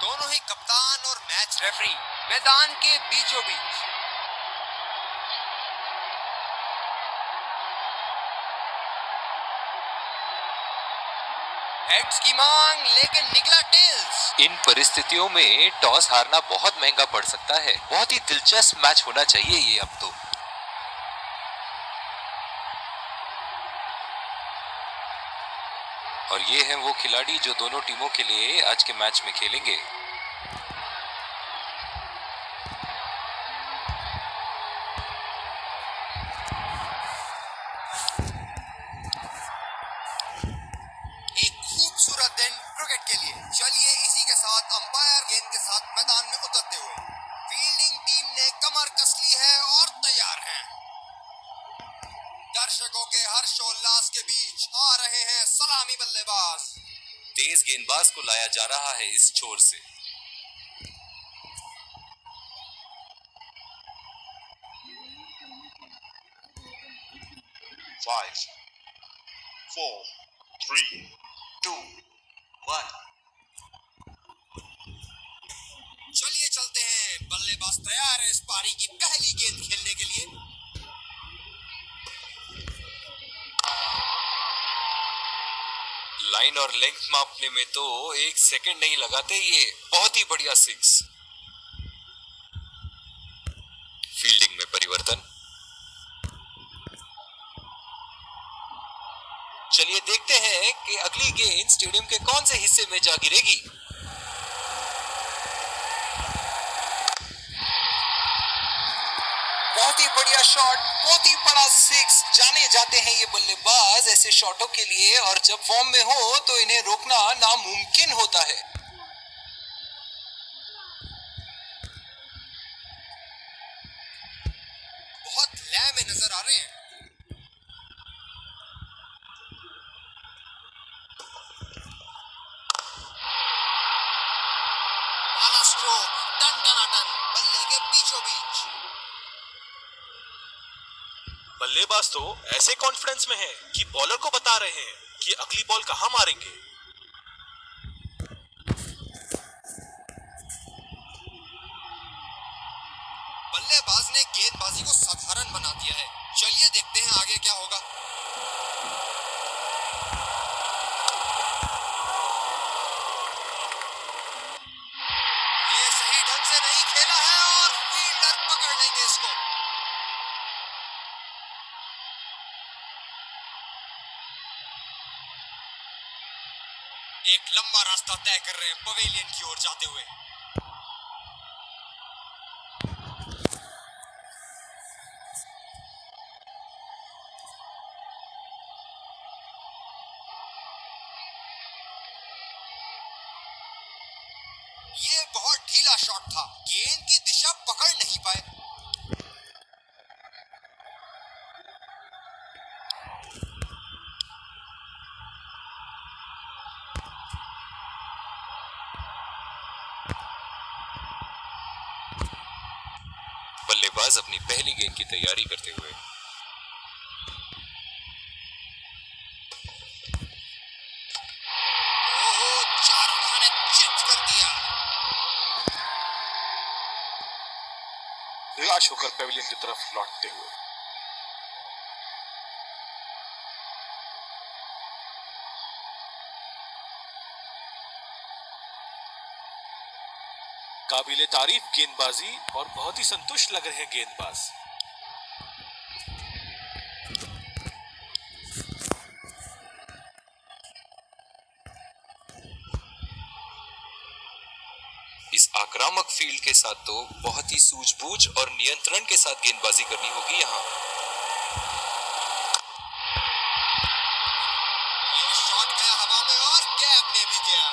दोनों ही कप्तान और मैच रेफरी मैदान के बीचों बीच। हेड्स की मांग, लेकिन निकला टेल्स। इन परिस्थितियों में टॉस हारना बहुत महंगा पड़ सकता है। बहुत ही दिलचस्प मैच होना चाहिए ये अब तो। और ये हैं वो खिलाड़ी जो दोनों टीमों के लिए आज के मैच में खेलेंगे। एक खूबसूरत दिन क्रिकेट के लिए। चलिए इसी के साथ अंपायर गेंद के साथ मैदान में उतरते हुए। फील्डिंग टीम ने कमर कस ली है और तैयार हैं। दर्शकों के हर्षोल्लास के बीच आ रहे हैं सलामी बल्लेबाज। तेज गेंदबाज को लाया जा रहा है इस छोर से। 5, 4, 3, 2, 1। चलिए चलते हैं। बल्लेबाज तैयार है इस पारी की पहली गेंद खेलने के लिए। लाइन और लेंथ मापने में तो 1 सेकंड नहीं लगाते ये। बहुत ही बढ़िया सिक्स। फील्डिंग में परिवर्तन। चलिए देखते हैं कि अगली गेंद स्टेडियम के कौन से हिस्से में जा गिरेगी। बहुत ही बढ़िया शॉट, बहुत ही बड़ा सिक्स। जाने जाते हैं ये बल्लेबाज ऐसे शॉटों के लिए, और जब फॉर्म में हो तो इन्हें रोकना नामुमकिन होता है। बहुत लय में नजर आ रहे हैं। आला स्ट्रोक, टन टनाटन, बल्ले के बीचों बीच। बल्लेबाज तो ऐसे कॉन्फिडेंस में है कि बॉलर को बता रहे हैं कि अगली बॉल कहां मारेंगे। बल्लेबाज ने गेंदबाजी को साधारण बना दिया है। चलिए देखते हैं आगे क्या होगा। ये सही ढंग से नहीं खेला है और फील्डर पकड़ लेंगे इसको। एक लंबा रास्ता तय कर रहे हैं पवेलियन की ओर जाते हुए। ये बहुत ढीला शॉट था। गेंद की दिशा पकड़ नहीं पाए। बल्लेबाज अपनी पहली गेंद की तैयारी करते हुए। ओहो, चारों खाने चित कर दिया। निराश होकर पेविलियन की तरफ लौटते हुए। काबिले तारीफ गेंदबाजी और बहुत ही संतुष्ट लग रहे हैं गेंदबाज। इस आक्रामक फील्ड के साथ तो बहुत ही सूझबूझ और नियंत्रण के साथ गेंदबाजी करनी होगी यहाँ। ये शॉट गया हवा में और गैप में भी गया।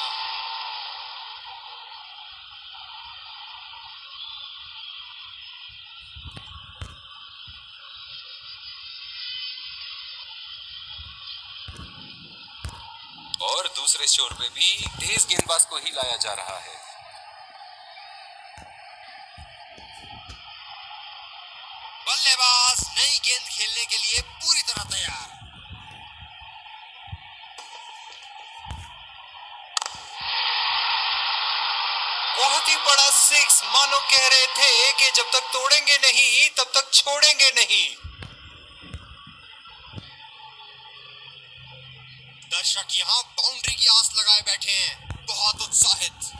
और दूसरे छोर पे भी तेज गेंदबाज को ही लाया जा रहा है। बल्लेबाज नई गेंद खेलने के लिए पूरी तरह तैयार। बहुत ही बड़ा सिक्स, मानो कह रहे थे कि जब तक तोड़ेंगे नहीं तब तक छोड़ेंगे नहीं। दर्शक यहाँ बाउंड्री की आस लगाए बैठे हैं, बहुत उत्साहित।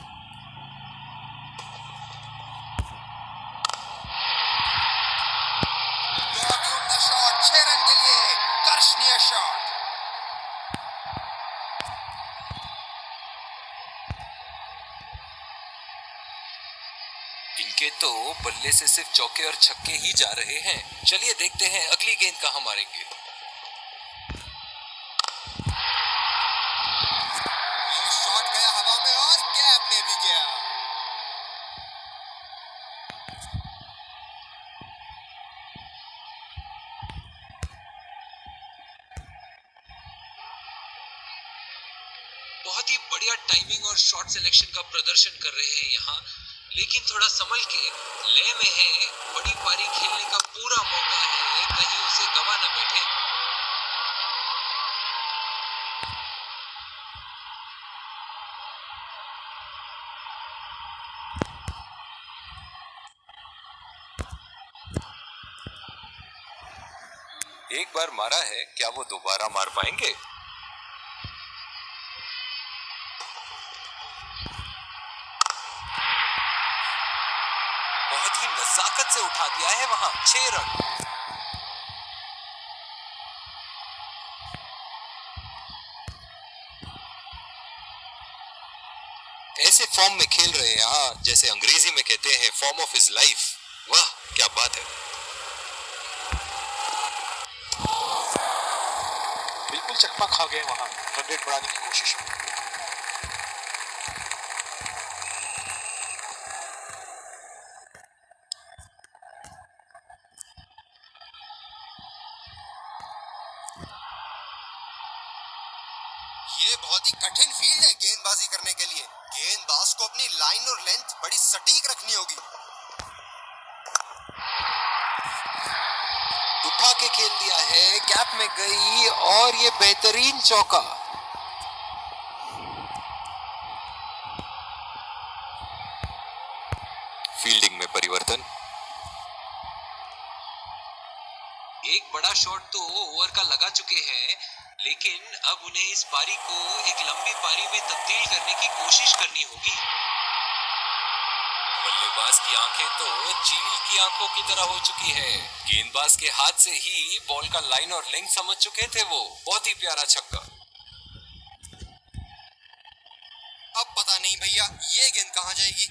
बहुत ही उम्दा शॉट, 6 रन के लिए दर्शनीय शॉट। इनके तो बल्ले से सिर्फ चौके और छक्के ही जा रहे हैं। चलिए देखते हैं अगली गेंद कहां मारेंगे। ये शॉट गया हवा में और गैप में भी गया। बहुत ही बढ़िया टाइमिंग और शॉट सिलेक्शन का प्रदर्शन कर रहे हैं यहाँ, लेकिन थोड़ा संभल के, लय में है, बड़ी पारी खेलने का पूरा मौका है, कहीं उसे गवा न बैठे। एक बार मारा है, क्या वो दोबारा मार पाएंगे? बहुत ही नजाकत से उठा दिया है वहां, 6 रन। ऐसे फॉर्म में खेल रहे हैं यहाँ, जैसे अंग्रेजी में कहते हैं फॉर्म ऑफ हिज लाइफ। वाह क्या बात है। बिल्कुल चकमा खा गए वहां रन रेट बढ़ाने की कोशिश में। ये बहुत ही कठिन फील्ड है गेंदबाजी करने के लिए। गेंदबाज को अपनी लाइन और लेंथ बड़ी सटीक रखनी होगी। उठा के खेल दिया है, गैप में गई और ये बेहतरीन चौका। फील्डिंग में परिवर्तन। एक बड़ा शॉट तो ओवर का लगा चुके हैं, लेकिन अब उन्हें इस पारी को एक लंबी पारी में तब्दील करने की कोशिश करनी होगी। बल्लेबाज की आंखें तो चील की आंखों की तरह हो चुकी है। गेंदबाज के हाथ से ही बॉल का लाइन और लेंथ समझ चुके थे वो। बहुत ही प्यारा छक्का। अब पता नहीं भैया ये गेंद कहां जाएगी।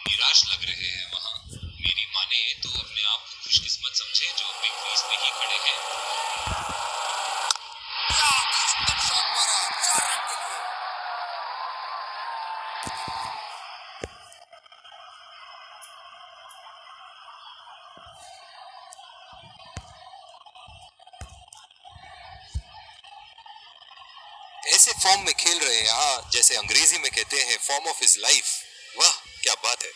निराश लग रहे हैं वहां। मेरी माने तो अपने आप को खुशकिस्मत समझे जो अपने क्रीज में ही खड़े हैं। उत्तम शॉट मारा, 4 रन के लिए। ऐसे फॉर्म में खेल रहे हैं यहाँ, जैसे अंग्रेजी में कहते हैं फॉर्म ऑफ हिज लाइफ। वाह क्या बात है।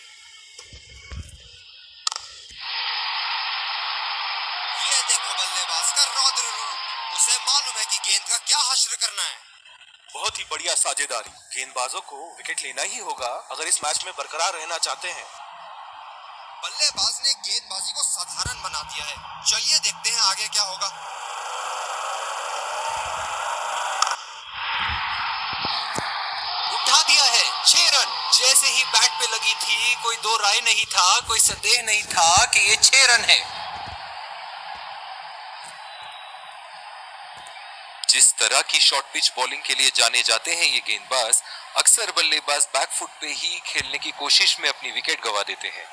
ये देखो बल्लेबाज का रौद्र रूप। उसे मालूम है कि गेंद का क्या हश्र करना है। बहुत ही बढ़िया साझेदारी। गेंदबाजों को विकेट लेना ही होगा अगर इस मैच में बरकरार रहना चाहते हैं। बल्लेबाज ने गेंदबाजी को साधारण बना दिया है। चलिए देखते हैं आगे क्या होगा। उठा दिया है, 6 रन। जैसे ही बैट पे लगी थी, कोई दो राय नहीं था, कोई संदेह नहीं था कि ये 6 रन है। जिस तरह की शॉर्ट पिच बॉलिंग के लिए जाने जाते हैं ये गेंदबाज, अक्सर बल्लेबाज बैकफुट पे ही खेलने की कोशिश में अपनी विकेट गंवा देते हैं।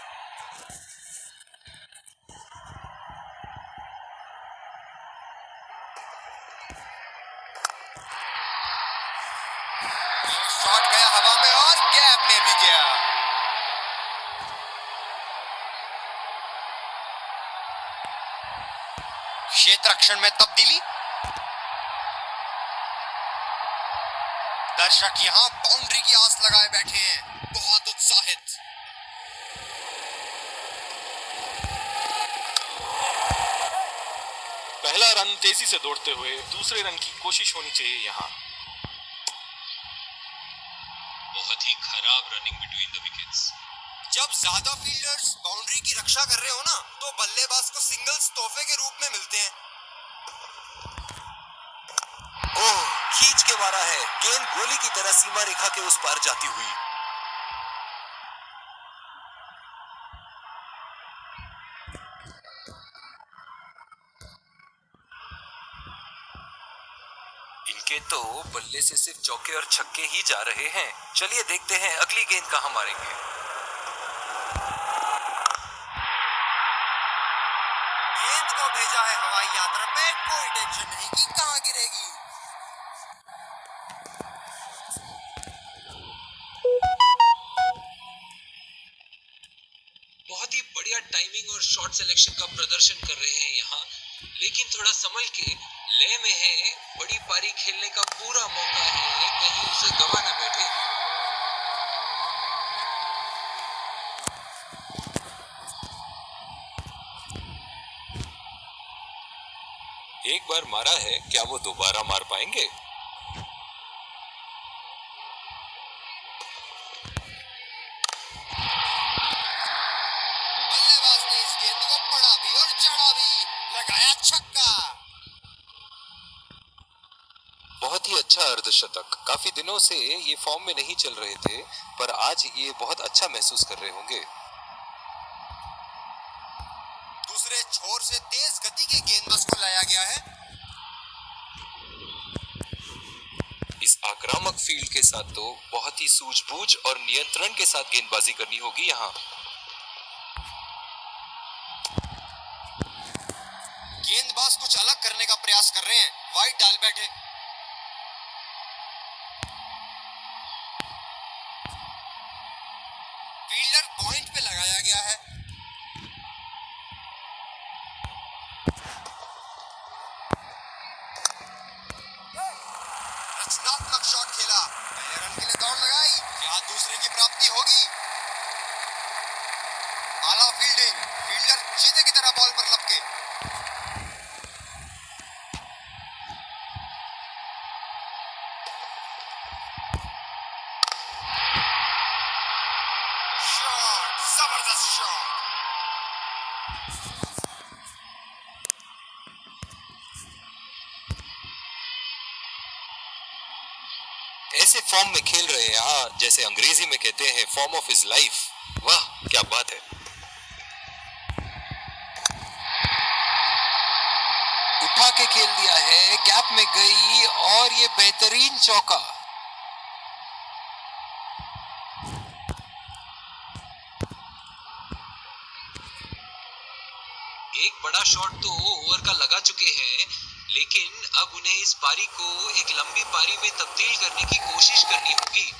शॉट गया हवा में और गैप में भी गया। क्षेत्र रक्षण में तब्दीली। दर्शक यहां बाउंड्री की आस लगाए बैठे हैं, बहुत उत्साहित। रन तेजी से दौड़ते हुए दूसरे रन की कोशिश होनी चाहिए यहाँ। बहुत ही खराब रनिंग बिटवीन द विकेट्स। जब ज्यादा फील्डर्स बाउंड्री की रक्षा कर रहे हो ना, तो बल्लेबाज को सिंगल्स तोहफे के रूप में मिलते हैं। ओह, खींच के मारा है। गेंद गोली की तरह सीमा रेखा के उस पार जाती हुई। इनके तो बल्ले से सिर्फ चौके और छक्के ही जा रहे हैं। चलिए देखते हैं अगली गेंद कहां मारेंगे। गेंद को भेजा है हवाई यात्रा पे, कोई टेंशन नहीं कि कहां गिरेगी। बहुत ही बढ़िया टाइमिंग और शॉट सिलेक्शन का प्रदर्शन कर रहे हैं यहाँ, लेकिन थोड़ा संभल के। ले में है, बड़ी पारी खेलने का पूरा मौका है, कहीं उसे गवा न बैठे। एक बार मारा है, क्या वो दोबारा मार पाएंगे? बल्लेबाज ने इस गेंद को पड़ा भी और चढ़ा भी, लगाया छक्का। बहुत ही अच्छा अर्धशतक। काफी दिनों से ये फॉर्म में नहीं चल रहे थे, पर आज ये बहुत अच्छा महसूस कर रहे होंगे। दूसरे छोर से तेज गति के गेंदबाज को लाया गया है। इस आक्रामक फील्ड के साथ तो बहुत ही सूझबूझ और नियंत्रण के साथ गेंदबाजी करनी होगी यहाँ। गेंदबाज कुछ अलग करने का प्रयास कर रहे हैं, वाइड डाल बैठे। फील्डर पॉइंट पे लगाया गया है। रचनात्मक शॉट खेला, पहले रन के लिए दौड़ लगाई, क्या दूसरे की प्राप्ति होगी? आला फील्डिंग, फील्डर चीते की तरह बॉल पर लपके। शॉट, जबरदस्त शॉट। ऐसे फॉर्म में खेल रहे हैं यहाँ, जैसे अंग्रेजी में कहते हैं फॉर्म ऑफ हिज लाइफ। वाह, क्या बात है। उठा के खेल दिया है, गैप में गई और ये बेहतरीन चौका। एक बड़ा शॉट तो ओवर का लगा चुके हैं, लेकिन अब उन्हें इस पारी को एक लंबी पारी में तब्दील करने की कोशिश करनी होगी।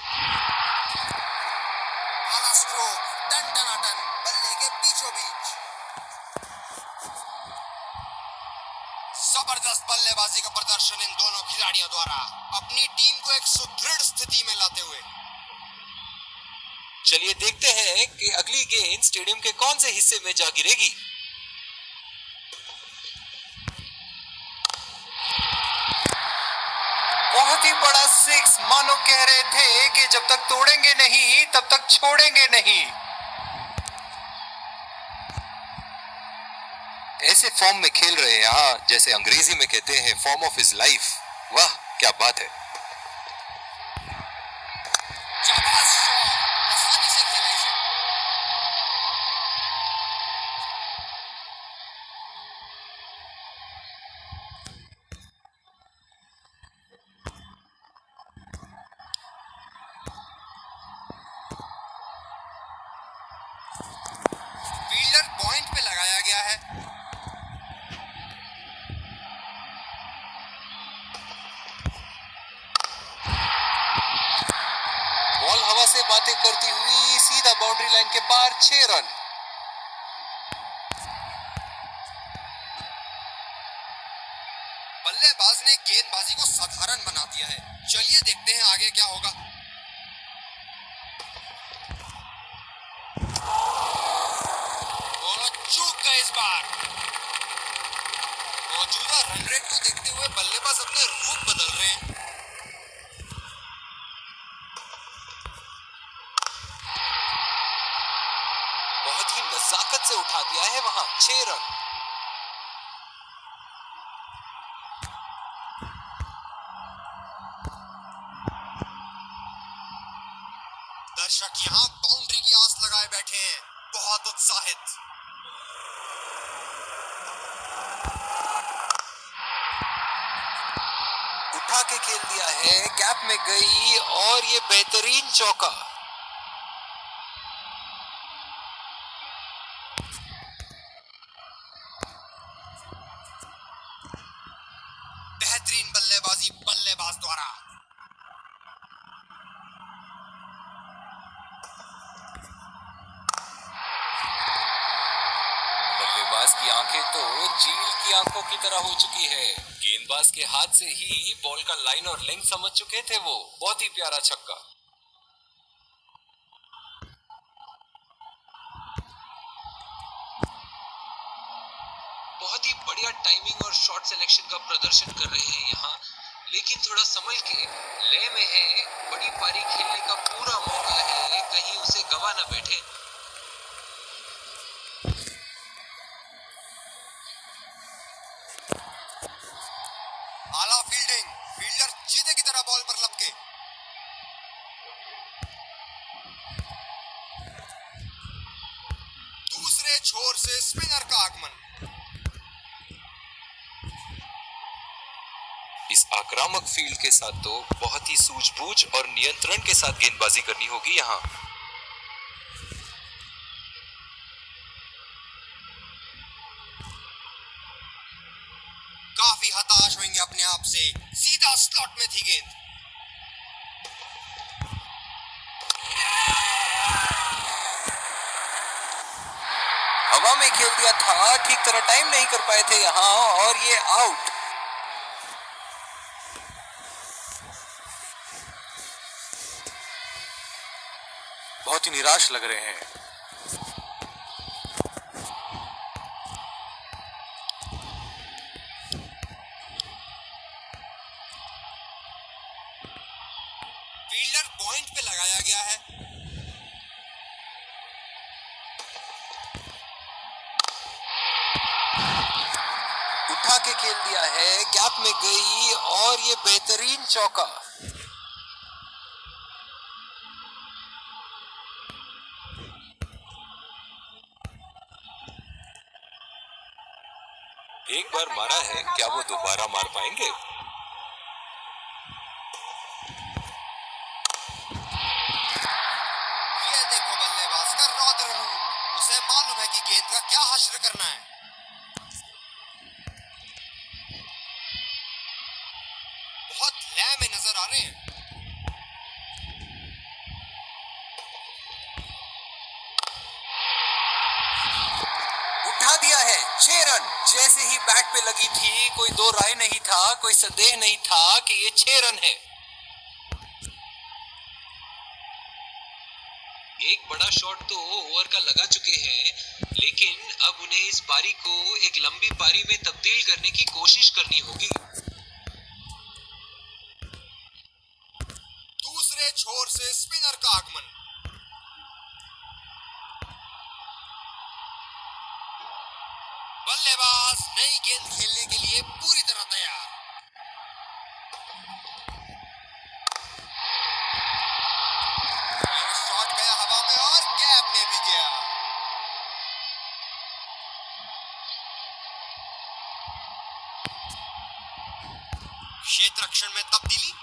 आला स्ट्रोक, टन-टनाटन, बल्ले के बीचों बीच। जबरदस्त बल्लेबाजी का प्रदर्शन इन दोनों खिलाड़ियों द्वारा, अपनी टीम को एक सुदृढ़ स्थिति में लाते हुए। चलिए देखते हैं कि अगली गेंद स्टेडियम के कौन से हिस्से में जा गिरेगी। बहुत ही बड़ा सिक्स, मानो कह रहे थे कि जब तक तोड़ेंगे नहीं तब तक छोड़ेंगे नहीं। ऐसे फॉर्म में खेल रहे हैं यहाँ, जैसे अंग्रेजी में कहते हैं फॉर्म ऑफ हिज लाइफ। वाह, क्या बात है। जबरदस्त शॉट, आसानी से खेला इसे। फील्डर पॉइंट पे लगाया गया है। बॉल हवा से बातें करती हुई सीधा बाउंड्री लाइन के पार, 6 रन। बल्लेबाज ने गेंदबाजी को साधारण बना दिया है। चलिए देखते हैं आगे क्या होगा। वो चूक गए इस बार। मौजूदा रन बहुत ही नजाकत से उठा दिया है वहां 6 रन। दर्शक यहाँ बाउंड्री की आस लगाए बैठे हैं, बहुत उत्साहित। उठा के खेल दिया है, गैप में गई और ये बेहतरीन चौका। बेहतरीन बल्लेबाजी बल्लेबाज द्वारा। बल्लेबाज की आंखें तो चील की आंखों की तरह हो चुकी है। गेंदबाज के हाथ से ही बॉल का लाइन और लेंथ समझ चुके थे वो। बहुत ही प्यारा छक्का। बहुत ही बढ़िया टाइमिंग और शॉट सिलेक्शन का प्रदर्शन कर रहे हैं यहाँ, लेकिन थोड़ा संभल के। लय में है, बड़ी पारी खेलने का पूरा मौका है, कहीं उसे गवा न बैठे। आला फील्डिंग, फील्डर चीते की तरह बॉल पर लपके। दूसरे छोर से स्पिनर का आगमन। इस आक्रामक फील्ड के साथ तो बहुत ही सूझबूझ और नियंत्रण के साथ गेंदबाजी करनी होगी यहाँ। काफी हताश होंगे अपने आप से, सीधा स्लॉट में थी गेंद। हवा में खेल दिया था, ठीक तरह टाइम नहीं कर पाए थे यहाँ और ये आउट। बहुत ही निराश लग रहे हैं। फील्डर पॉइंट पे लगाया गया है। उठा के खेल दिया है, गैप में गई और ये बेहतरीन चौका। एक बार मारा है, क्या वो दोबारा मार पाएंगे? ये देखो बल्लेबाज का रौद्र रूप, उसे मालूम है कि गेंद का क्या हश्र करना है। बहुत लय में नजर आ रहे हैं। उठा दिया है 6 रन। जैसे ही बैट पे लगी थी, कोई दो राय नहीं था, कोई संदेह नहीं था कि ये 6 रन है। एक बड़ा शॉट तो ओवर का लगा चुके हैं, लेकिन अब उन्हें इस पारी को एक लंबी पारी में तब्दील करने की कोशिश करनी होगी। दूसरे छोर से स्पिनर का आगमन। बल्लेबाज नई गेंद खेलने के लिए पूरी तरह तैयार। ये शॉट गया हवा में और गैप में भी गया। क्षेत्र रक्षण में तब्दीली।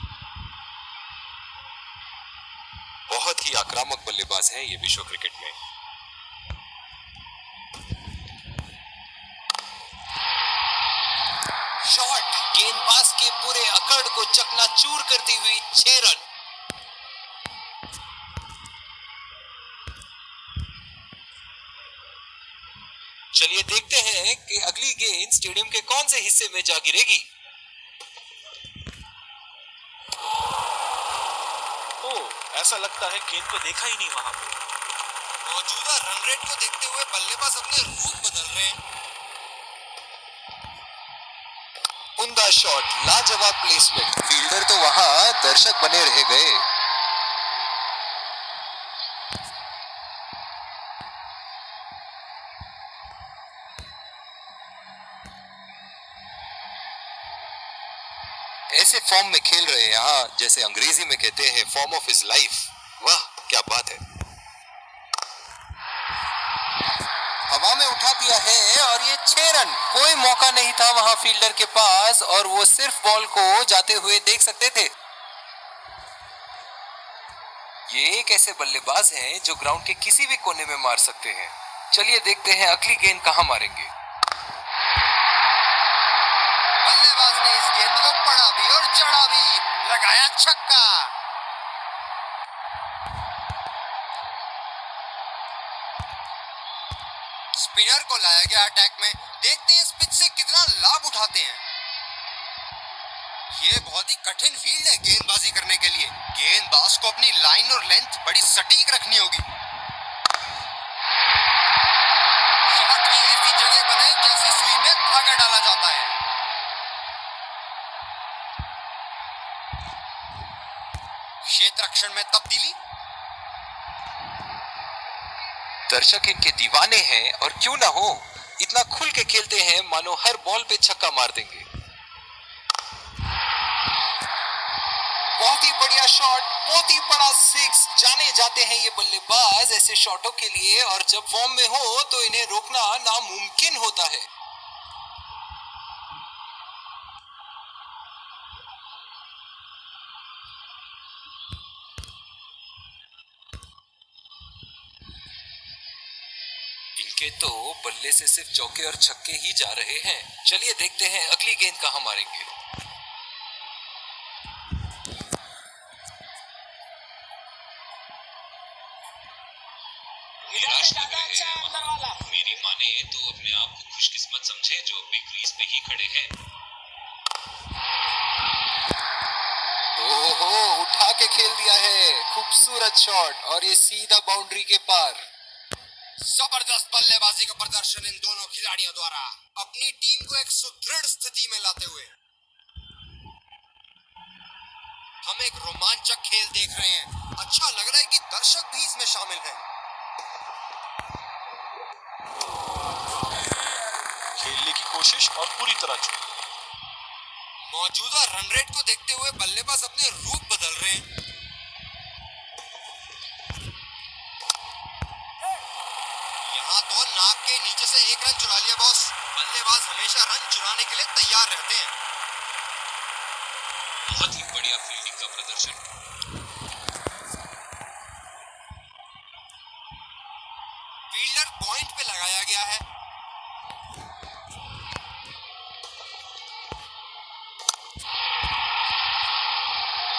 बहुत ही आक्रामक बल्लेबाज है ये विश्व क्रिकेट में। शॉट गेंदबाज के पूरे अकड़ को चकनाचूर करती हुई 6 रन। चलिए देखते हैं कि अगली गेंद स्टेडियम के कौन से हिस्से में जा गिरेगी। ऐसा लगता है गेंद को देखा ही नहीं वहां पे। मौजूदा रन रेट को देखते हुए बल्लेबाज अपने रूप बदल रहे हैं। उम्दा शॉट, लाजवाब प्लेसमेंट। फील्डर तो वहां दर्शक बने रह गए। ऐसे फॉर्म में खेल रहे हैं यहाँ, जैसे अंग्रेजी में कहते हैं फॉर्म ऑफ हिज लाइफ। वाह क्या बात है। हवा में उठा दिया है और ये 6 रन। कोई मौका नहीं था वहां फील्डर के पास और वो सिर्फ बॉल को जाते हुए देख सकते थे। ये एक ऐसे बल्लेबाज हैं जो ग्राउंड के किसी भी कोने में मार सकते हैं। चलिए देखते हैं अगली गेंद कहां मारेंगे। बल्लेबाज ने इस गेंद को पड़ा भी और जड़ा भी, लगाया छक्का। स्पिनर को लाया गया अटैक में, देखते हैं इस पिच से कितना लाभ उठाते हैं। ये बहुत ही कठिन फील्ड है गेंदबाजी करने के लिए। गेंदबाज को अपनी लाइन और लेंथ बड़ी सटीक रखनी होगी। शॉट की ऐसी जगह बनाए जैसे सुई में धागा डाला जाता है। क्षेत्र रक्षण में तब्दीली। दर्शक इनके दीवाने हैं और क्यों ना हो, इतना खुल के खेलते हैं मानो हर बॉल पे छक्का मार देंगे। बहुत ही बढ़िया शॉट, बहुत ही बड़ा सिक्स। जाने जाते हैं ये बल्लेबाज ऐसे शॉटों के लिए, और जब फॉर्म में हो तो इन्हें रोकना नामुमकिन होता है। इनके तो बल्ले से सिर्फ चौके और छक्के ही जा रहे हैं। चलिए देखते हैं अगली गेंद कहां मारेंगे। निराश लग रहे हैं वहाँ। मेरी माने तो अपने आप को खुशकिस्मत समझे जो अभी क्रीज पे ही खड़े हैं। ओहो, उठा के खेल दिया है। खूबसूरत शॉट और ये सीधा बाउंड्री के पार। जबरदस्त बल्लेबाजी का प्रदर्शन इन दोनों खिलाड़ियों द्वारा, अपनी टीम को एक सुदृढ़ स्थिति में लाते हुए। हम एक रोमांचक खेल देख रहे हैं। अच्छा लग रहा है कि दर्शक भी इसमें शामिल हैं। खेलने की कोशिश और पूरी तरह चूक। मौजूदा रन रेट को देखते हुए बल्लेबाज अपने रूप बदल रहे हैं। यहाँ तो नाक के नीचे से एक रन चुरा लिया बॉस। बल्लेबाज हमेशा रन चुराने के लिए तैयार रहते हैं। बहुत ही बढ़िया फील्डिंग का प्रदर्शन। फील्डर पॉइंट पे लगाया गया है।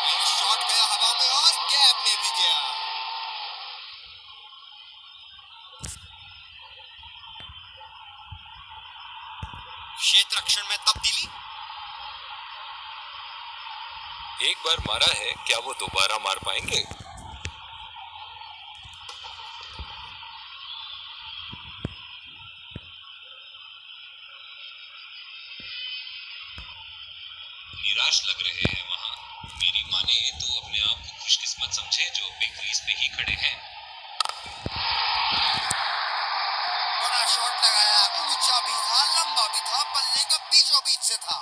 ये शॉट गया हवा में और गैप में भी गया। क्षेत्र रक्षण में तब्दीली। एक बार मारा है, क्या वो दोबारा मार पाएंगे? निराश लग रहे हैं वहाँ। मेरी माने तो अपने आप को खुशकिस्मत समझे जो अभी क्रीज पे ही खड़े हैं। बड़ा शॉट लगाया, ऊंचा भी था, लंबा भी था, बल्ले का बीचों बीच से था।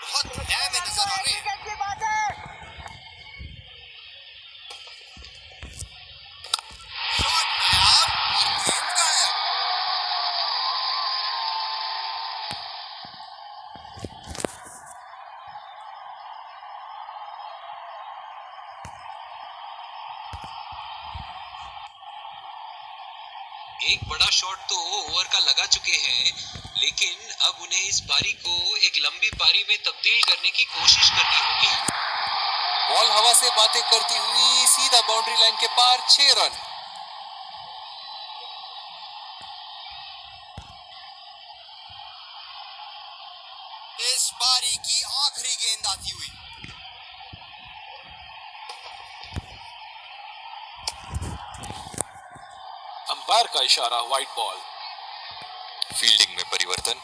बहुत लय में नजर आ रहे हैं। शॉट नायाब और गेंद गायब। एक बड़ा शॉट तो ओवर का लगा चुके हैं, लेकिन अब उन्हें इस पारी को एक लंबी पारी में तब्दील करने की कोशिश करनी होगी। बॉल हवा से बातें करती हुई सीधा बाउंड्री लाइन के पार। 6 रन। इस पारी की आखिरी गेंद आती हुई। अंपायर का इशारा, वाइड बॉल। फील्डिंग में परिवर्तन।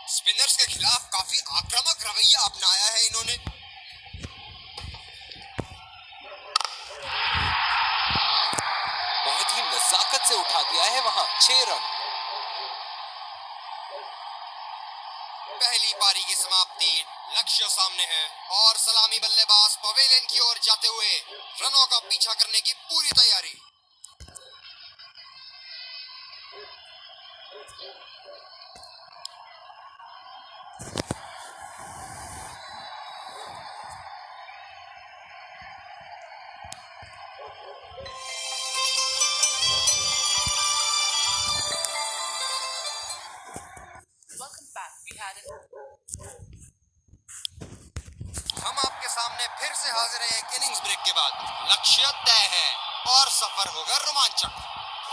स्पिनर्स के खिलाफ काफी आक्रामक रवैया अपनाया है इन्होंने। पारी की समाप्ति, लक्ष्य सामने है और सलामी बल्लेबाज पवेलियन की ओर जाते हुए रनों का पीछा करने की पूरी तैयारी। हम आपके सामने फिर से हाजिर हैं एक इनिंग्स ब्रेक के बाद। लक्ष्य तय है और सफर होगा रोमांचक।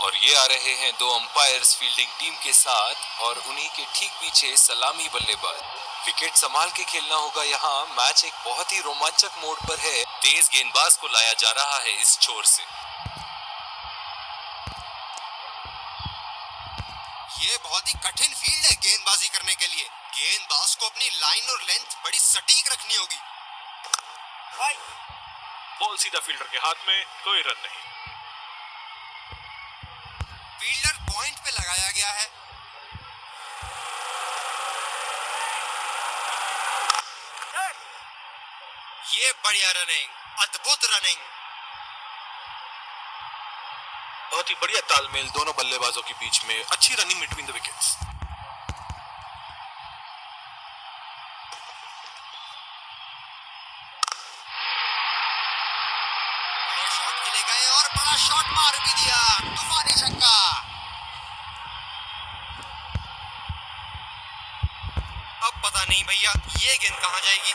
और ये आ रहे हैं दो अंपायर्स फील्डिंग टीम के साथ और उन्हीं के ठीक पीछे सलामी बल्लेबाज। विकेट संभाल के खेलना होगा यहाँ। मैच एक बहुत ही रोमांचक मोड पर है। तेज गेंदबाज को लाया जा रहा है इस छोर से। ये बहुत ही कठिन फील्ड है गेंदबाजी करने के लिए। गेंदबाज को अपनी लाइन और लेंथ बड़ी सटीक रखनी होगी। बॉल सीधा फील्डर के हाथ में, कोई रन नहीं। फील्डर पॉइंट पे लगाया गया है। ये बढ़िया रनिंग, अद्भुत रनिंग। बहुत ही बढ़िया तालमेल दोनों बल्लेबाजों के बीच में, अच्छी रनिंग बिटवीन द विकेट्स। बड़े शॉट के लिए गए और बड़ा शॉट मार भी दिया, तूफानी छक्का। अब पता नहीं भैया ये गेंद कहां जाएगी।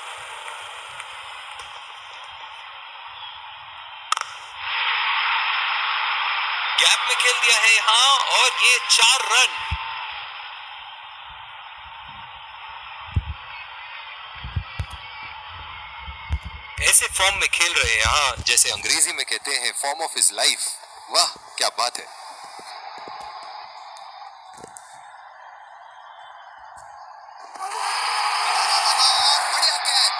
गैप में खेल दिया है यहाँ और ये 4 रन। ऐसे फॉर्म में खेल रहे हैं यहाँ, जैसे अंग्रेजी में कहते हैं फॉर्म ऑफ हिज लाइफ। वाह क्या बात है। और बढ़िया कैच।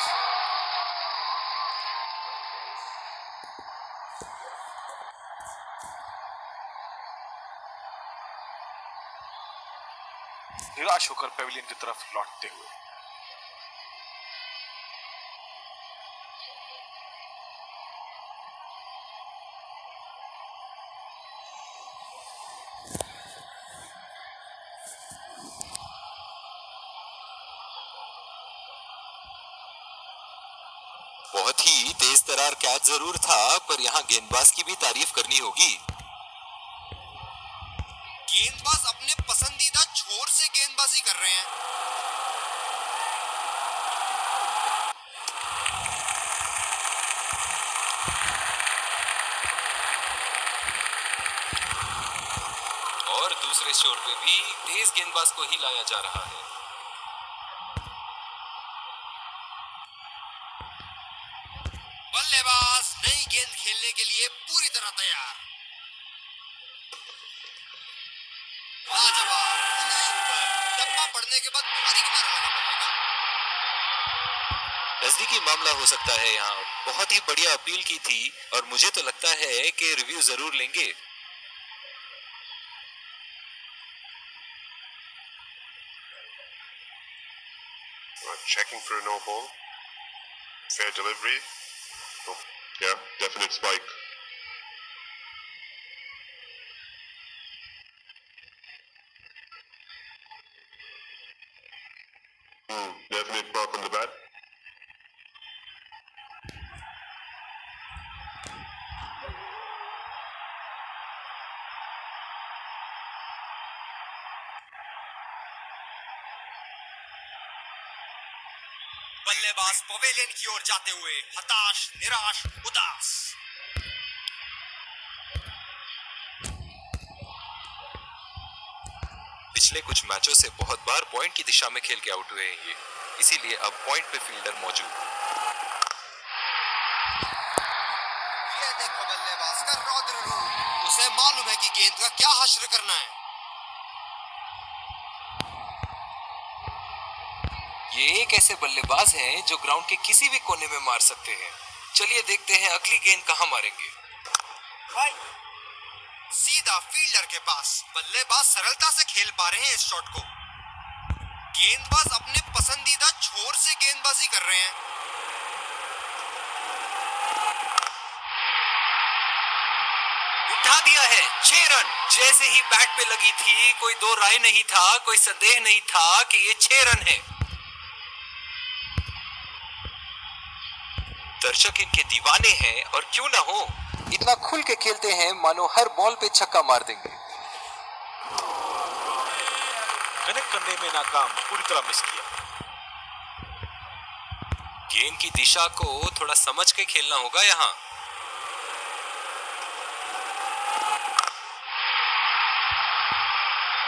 निराश होकर पेविलियन की तरफ लौटते हुए। बहुत ही तेज तरार कैच जरूर था, पर यहाँ गेंदबाज की भी तारीफ करनी होगी। गेंदबाज अपने पसंदीदा छोर से गेंदबाजी कर रहे हैं। और दूसरे छोर पे भी तेज गेंदबाज को ही लाया जा रहा है। बल्लेबाज नई गेंद खेलने के लिए पूरी तरह तैयार। लाजवाब, उंगली ऊपर, टप्पा पड़ने के बाद भारी किनारा लगा पड़ेगा। नजदीकी मामला हो सकता है यहाँ। बहुत ही बढ़िया अपील की थी और मुझे तो लगता है कि रिव्यू जरूर लेंगे। Checking for a no ball. Fair delivery. Oh, yeah, definite spike. Definite mark on the bat. बल्लेबाज पवेलियन की ओर जाते हुए हताश, निराश, उदास। पिछले कुछ मैचों से बहुत बार पॉइंट की दिशा में खेल के आउट हुए हैं ये, इसीलिए अब पॉइंट पे फील्डर मौजूद। ये देखो बल्लेबाज का रौद्र रूप। उसे मालूम है कि गेंद का क्या हश्र करना है। ये एक ऐसे बल्लेबाज हैं जो ग्राउंड के किसी भी कोने में मार सकते हैं। चलिए देखते हैं अगली गेंद कहां मारेंगे। सीधा फील्डर के पास। बल्लेबाज सरलता से खेल पा रहे हैं इस शॉट को। गेंदबाज अपने पसंदीदा छोर से गेंदबाजी कर रहे हैं। उठा दिया है 6 रन। जैसे ही बैट पे लगी थी कोई दो राय नहीं था, कोई संदेह नहीं था कि ये 6 रन है। दर्शक इनके दीवाने हैं और क्यों ना हो, इतना खुल के खेलते हैं मानो हर बॉल पे छक्का मार देंगे। कनेक्ट करने में नाकाम, पूरी तरह मिस किया। गेंद की दिशा को थोड़ा समझ के खेलना होगा यहाँ।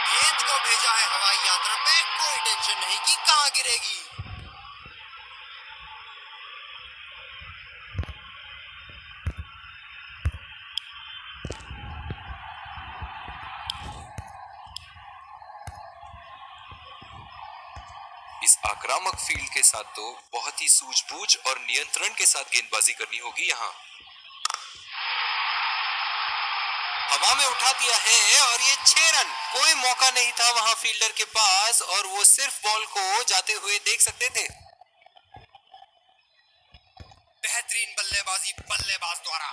गेंद को भेजा है हवाई यात्रा पे, कोई टेंशन नहीं कि कहां गिरेगी। इस आक्रामक फील्ड के साथ तो बहुत ही सूझबूझ और नियंत्रण के साथ गेंदबाजी करनी होगी यहाँ। हवा में उठा दिया है और ये 6 रन। कोई मौका नहीं था वहां फील्डर के पास और वो सिर्फ बॉल को जाते हुए देख सकते थे। बेहतरीन बल्लेबाजी बल्लेबाज द्वारा।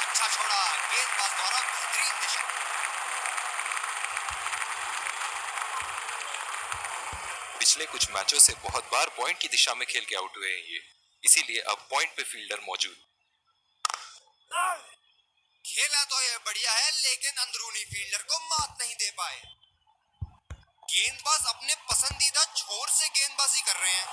अच्छा छोड़ा गेंदबाज द्वारा, बेहतरीन दिशा। पिछले कुछ मैचों से बहुत बार पॉइंट की दिशा में खेल के आउट हुए हैं ये, इसीलिए अब पॉइंट पे फील्डर मौजूद। खेला तो ये बढ़िया है, लेकिन अंदरूनी फील्डर को मात नहीं दे पाए। गेंदबाज अपने पसंदीदा छोर से गेंदबाजी कर रहे हैं।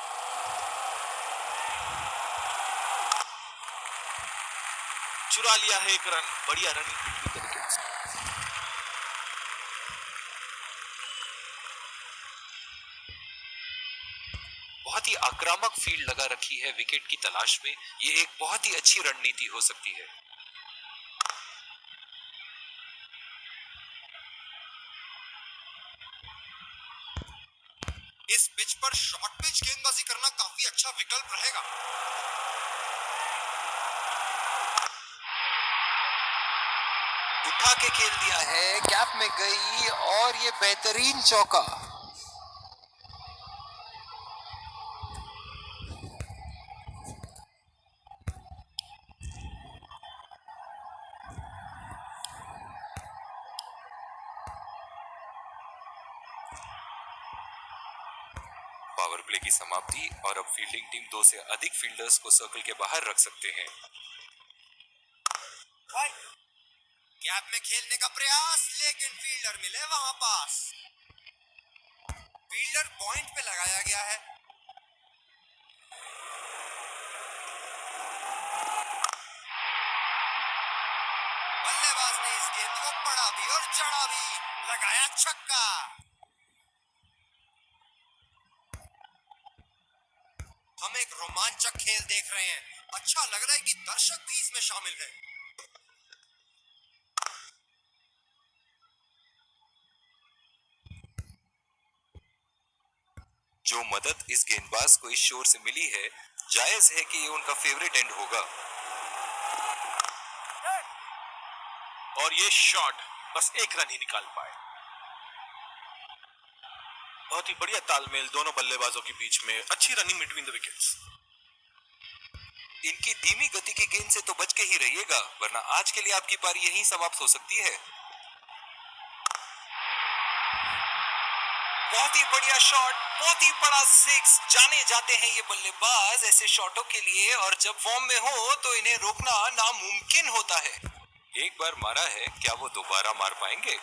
चुरा लिया है 1 रन, बढ़िया रनिंग तरीके से। बहुत ही आक्रामक फील्ड लगा रखी है विकेट की तलाश में। ये एक बहुत ही अच्छी रणनीति हो सकती है। इस पिच पर शॉर्ट पिच गेंदबाजी करना काफी अच्छा विकल्प रहेगा। उठा के खेल दिया है, गैप में गई और ये बेहतरीन चौका। पावर प्ले की समाप्ति और अब फील्डिंग टीम 2 से अधिक फील्डर्स को सर्कल के बाहर रख सकते हैं। गैप में खेलने का प्रयास, लेकिन फील्डर मिले वहां पास। फील्डर पॉइंट पे लगाया गया है। बल्लेबाज ने इस गेंद को पढ़ा भी और जड़ा भी, लगाया छक्का। हम एक रोमांचक खेल देख रहे हैं। अच्छा लग रहा है कि दर्शक भी इसमें शामिल है। जो मदद इस गेंदबाज को इस शोर से मिली है, जायज है कि ये उनका फेवरेट एंड होगा। और ये शॉट बस 1 रन ही निकाल पाए। बहुत ही बढ़िया तालमेल दोनों बल्लेबाजों के बीच में, अच्छी रनिंग बिटवीन द विकेट्स। इनकी धीमी गति की गेंद से तो बच के ही रहिएगा, वरना आज के लिए आपकी पारी यहीं समाप्त हो सकती है। बहुत ही बढ़िया शॉट, बहुत ही बड़ा 6। जाने जाते हैं ये बल्लेबाज ऐसे शॉटों के लिए, और जब फॉर्म में हो तो इन्हें रोकना नामुमकिन होता है। एक बार मारा है, क्या वो दोबारा मार पाएंगे?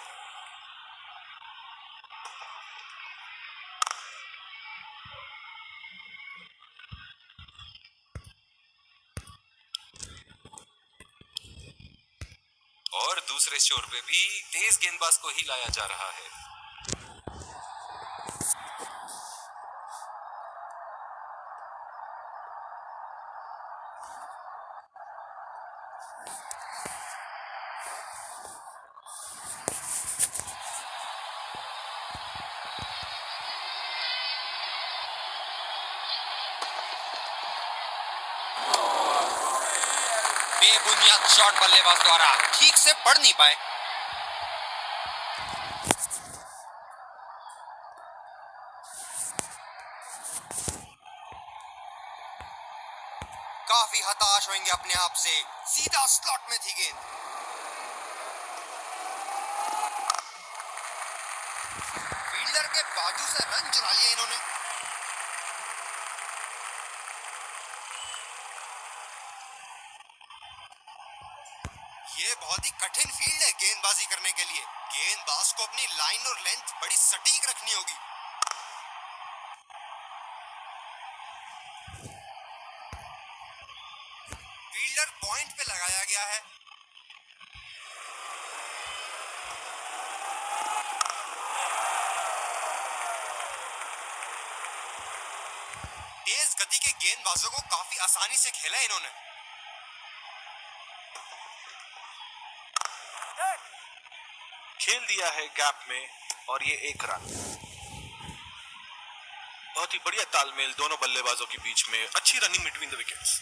और दूसरे छोर पे भी तेज गेंदबाज को ही लाया जा रहा है। बेबुनियाद शॉट बल्लेबाज द्वारा ठीक से पढ़ नहीं पाए। काफी हताश होंगे अपने आप से, सीधा स्लॉट में थी गेंद। फील्डर के बाजू से रन चुरा लिया इन्होंने। ये बहुत ही कठिन फील्ड है गेंदबाजी करने के लिए। गेंदबाज को अपनी लाइन और लेंथ बड़ी सटीक रखनी होगी। फील्डर पॉइंट पे लगाया गया है। तेज गति के गेंदबाजों को काफी आसानी से खेला इन्होंने। खेल दिया है गैप में और ये 1 रन। बहुत ही बढ़िया तालमेल दोनों बल्लेबाजों के बीच में, अच्छी रनिंग बिटवीन द विकेट्स।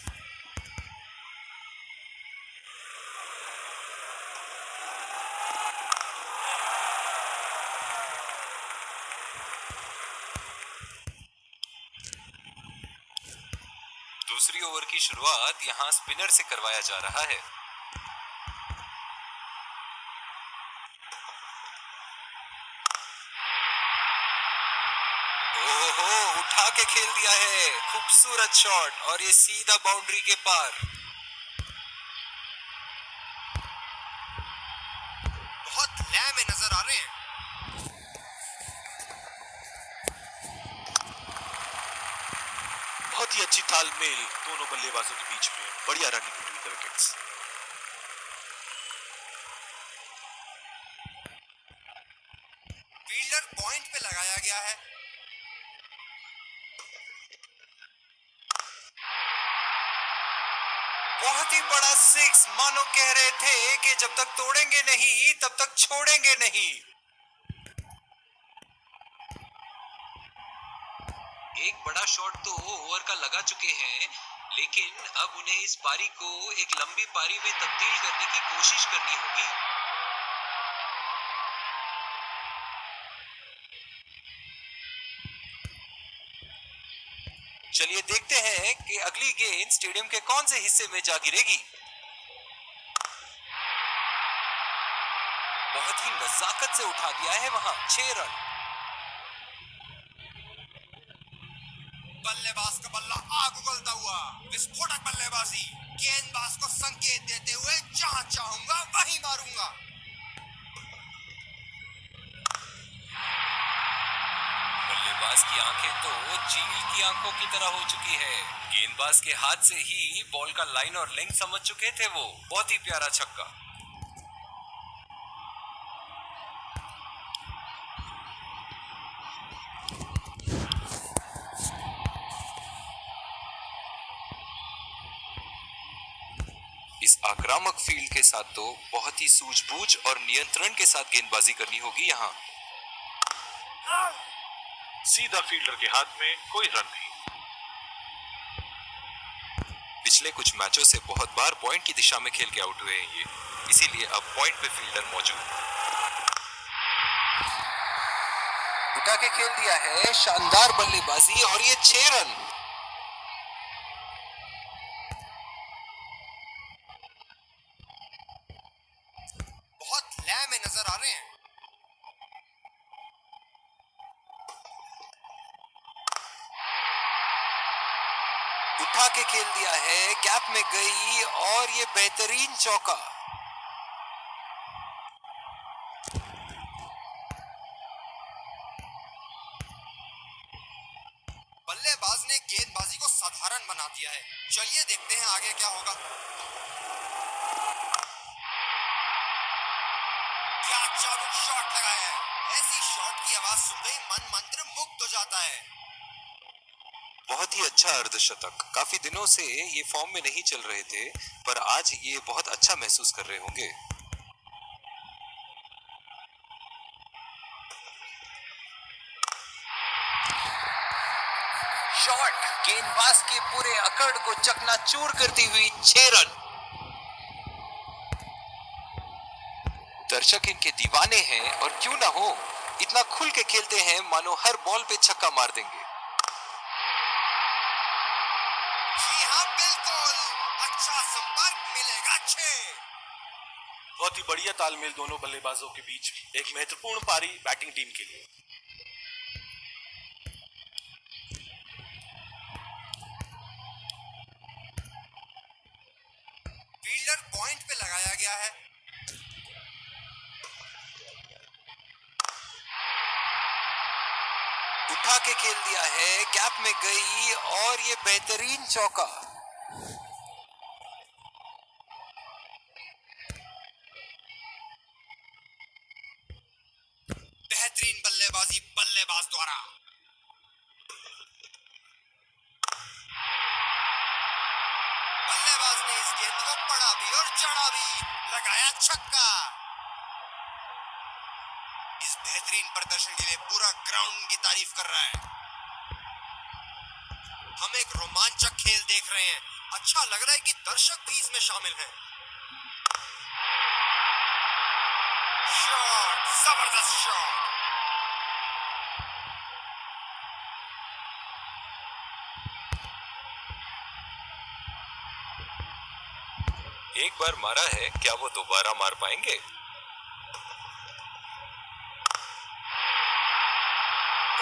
दूसरी ओवर की शुरुआत यहां स्पिनर से करवाया जा रहा है। ओहो, उठा के खेल दिया है, खूबसूरत शॉट और ये सीधा बाउंड्री के पार। बहुत लय में नजर आ रहे हैं। बहुत ही अच्छी तालमेल दोनों बल्लेबाजों के बीच में, बढ़िया running between the wickets. Fielder point पे लगाया गया है। बहुत ही बड़ा 6, मानो कह रहे थे कि जब तक तोड़ेंगे नहीं तब तक छोड़ेंगे नहीं। एक बड़ा शॉट तो ओवर का लगा चुके हैं, लेकिन अब उन्हें इस पारी को एक लंबी पारी में तब्दील करने की कोशिश करनी होगी। चलिए देखते हैं कि अगली गेंद स्टेडियम के कौन से हिस्से में जा गिरेगी। बहुत ही नजाकत से उठा दिया है वहां, 6 रन। बल्लेबाज का बल्ला आग उगलता हुआ, विस्फोटक बल्लेबाजी, गेंदबाज को संकेत देते हुए जहां चाहूंगा वहीं मारूंगा। बल्लेबाज की आंखें तो चील की आंखों की तरह हो चुकी है। गेंदबाज के हाथ से ही बॉल का लाइन और लेंथ समझ चुके थे वो। बहुत ही प्यारा छक्का। इस आक्रामक फील्ड के साथ तो बहुत ही सूझबूझ और नियंत्रण के साथ गेंदबाजी करनी होगी यहाँ। सीधा फील्डर के हाथ में, कोई रन नहीं। पिछले कुछ मैचों से बहुत बार पॉइंट की दिशा में खेल के आउट हुए हैं ये, इसीलिए अब पॉइंट पे फील्डर मौजूद। उठा के खेल दिया है, शानदार बल्लेबाजी और ये 6 रन। बहुत लय में नजर आ रहे हैं। उठा के खेल दिया है, गैप में गई और ये बेहतरीन चौका। बल्लेबाज ने गेंदबाजी को साधारण बना दिया है। चलिए देखते हैं आगे क्या होगा। क्या चाबुक शॉट लगाया है। ऐसी शॉट की आवाज सुनते ही मन मंत्र मुग्ध हो जाता है। बहुत ही अच्छा अर्धशतक। काफी दिनों से ये फॉर्म में नहीं चल रहे थे, पर आज ये बहुत अच्छा महसूस कर रहे होंगे। शॉट गेंदबाज के पूरे अकड़ को चकनाचूर करती हुई 6 रन। दर्शक इनके दीवाने हैं और क्यों ना हो, इतना खुल के खेलते हैं मानो हर बॉल पे छक्का मार देंगे। जी हाँ बिल्कुल, अच्छा संपर्क मिलेगा 6। बहुत ही बढ़िया तालमेल दोनों बल्लेबाजों के बीच, एक महत्वपूर्ण पारी बैटिंग टीम के लिए। फील्डर पॉइंट पे लगाया गया है। उठा के खेल दिया है, गैप में गई और ये बेहतरीन चौका। बेहतरीन बल्लेबाजी बल्लेबाज द्वारा। बल्लेबाज ने इस गेंद को पड़ा भी और चढ़ा भी, लगाया छक्का। इस बेहतरीन प्रदर्शन के लिए पूरा ग्राउंड की तारीफ कर रहा है। हम एक रोमांचक खेल देख रहे हैं। अच्छा लग रहा है कि दर्शक भी इसमें शामिल हैं। शॉट, जबरदस्त शॉट। एक बार मारा है, क्या वो दोबारा मार पाएंगे?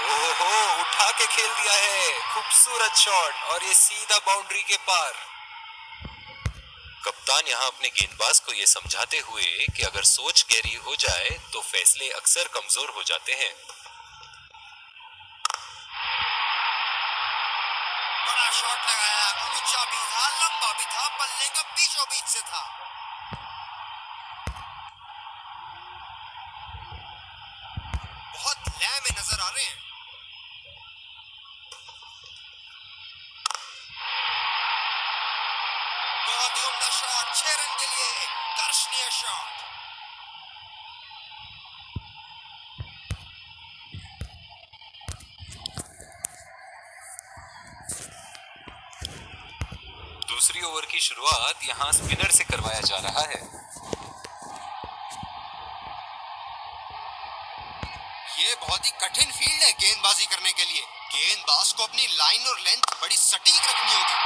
ओहो, उठा के खेल दिया है, खूबसूरत शॉट और ये सीधा बाउंड्री के पार। कप्तान यहाँ अपने गेंदबाज को ये समझाते हुए कि अगर सोच गहरी हो जाए तो फैसले अक्सर कमजोर हो जाते हैं। बड़ा शॉट लगाया, ऊंचा भी था, लंबा भी था, बल्ले का बीचों बीच से था। बहुत लय में नजर आ रहे हैं। बहुत ही उम्दा शॉट, 6 रन के लिए दर्शनीय शॉट। दूसरी ओवर की शुरुआत यहाँ स्पिनर से करवाया जा रहा है। ये बहुत ही कठिन फील्ड है गेंदबाजी करने के लिए। गेंदबाज को अपनी लाइन और लेंथ बड़ी सटीक रखनी होगी।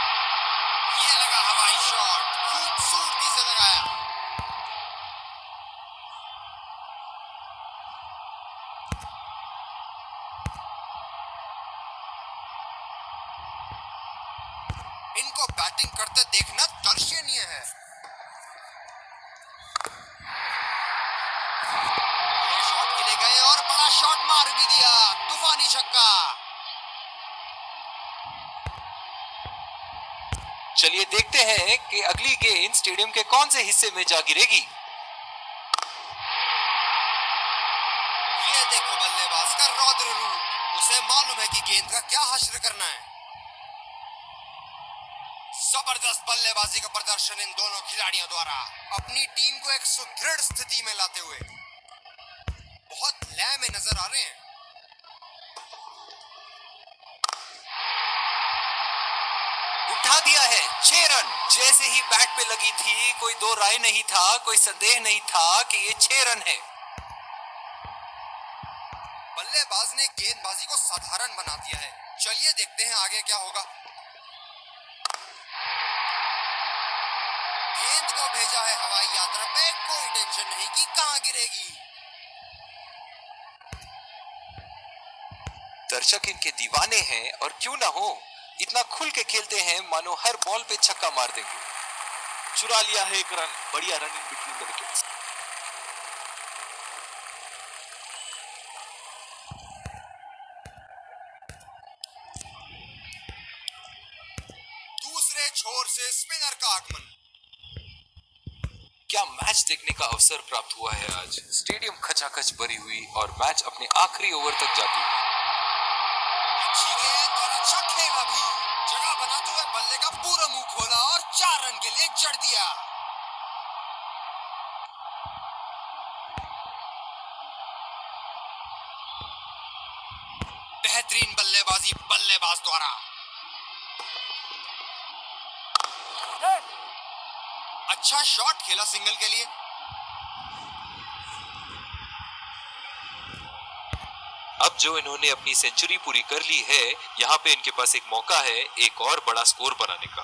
ये लगा हवाई शॉट, खूबसूरती से लगाया। इनको बैटिंग करते देखना दर्शनीय है। ये शॉट के लिए गए और बड़ा शॉट मार भी दिया, तूफानी छक्का। चलिए देखते हैं कि अगली गेंद स्टेडियम के कौन से हिस्से में जा गिरेगी। ये देखो बल्लेबाज का रौद्र रूप, उसे मालूम है कि गेंद का क्या हश्र करना है। जबरदस्त बल्लेबाजी का प्रदर्शन इन दोनों खिलाड़ियों द्वारा, अपनी टीम को एक सुदृढ़ स्थिति में लाते हुए। बहुत लय में नजर आ रहे हैं। उठा दिया है, 6 रन। जैसे ही बैट पे लगी थी, कोई दो राय नहीं था, कोई संदेह नहीं था कि ये 6 रन है। बल्लेबाज ने गेंदबाजी को साधारण बना दिया है। चलिए देखते हैं आगे क्या होगा। गेंद को भेजा है हवाई यात्रा पे, कोई टेंशन नहीं कि कहां गिरेगी। दर्शक इनके दीवाने हैं और क्यों ना हो, इतना खुल के खेलते हैं मानो हर बॉल पे छक्का मार देंगे। चुरा लिया है एक रन, बढ़िया run in between the wickets. दूसरे छोर से स्पिनर का आगमन। क्या मैच देखने का अवसर प्राप्त हुआ है आज। स्टेडियम खचाखच भरी हुई और मैच अपने आखिरी ओवर तक जाती हुई। अच्छी गेंद और अच्छा खेला भी। जगह बनाते हुए बल्ले का पूरा मुंह खोला और 4 रन के लिए जड़ दिया। बेहतरीन बल्लेबाजी बल्लेबाज द्वारा। अच्छा शॉट खेला सिंगल के लिए। अब जो इन्होंने अपनी सेंचुरी पूरी कर ली है, यहाँ पे इनके पास एक मौका है एक और बड़ा स्कोर बनाने का।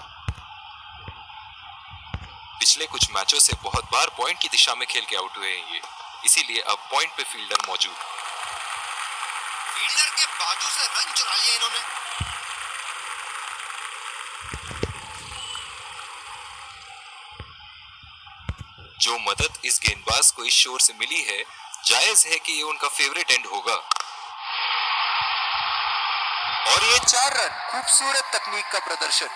पिछले कुछ मैचों से बहुत बार पॉइंट की दिशा में खेल के आउट हुए हैं ये, इसीलिए अब पॉइंट पे फील्डर मौजूद। फील्डर के बाजू से रन चुरा लिया इन्होंने। जो मदद इस गेंदबाज को इस शोर से मिली है, जायज है कि ये उनका फेवरेट एंड होगा। और ये 4 रन, खूबसूरत तकनीक का प्रदर्शन।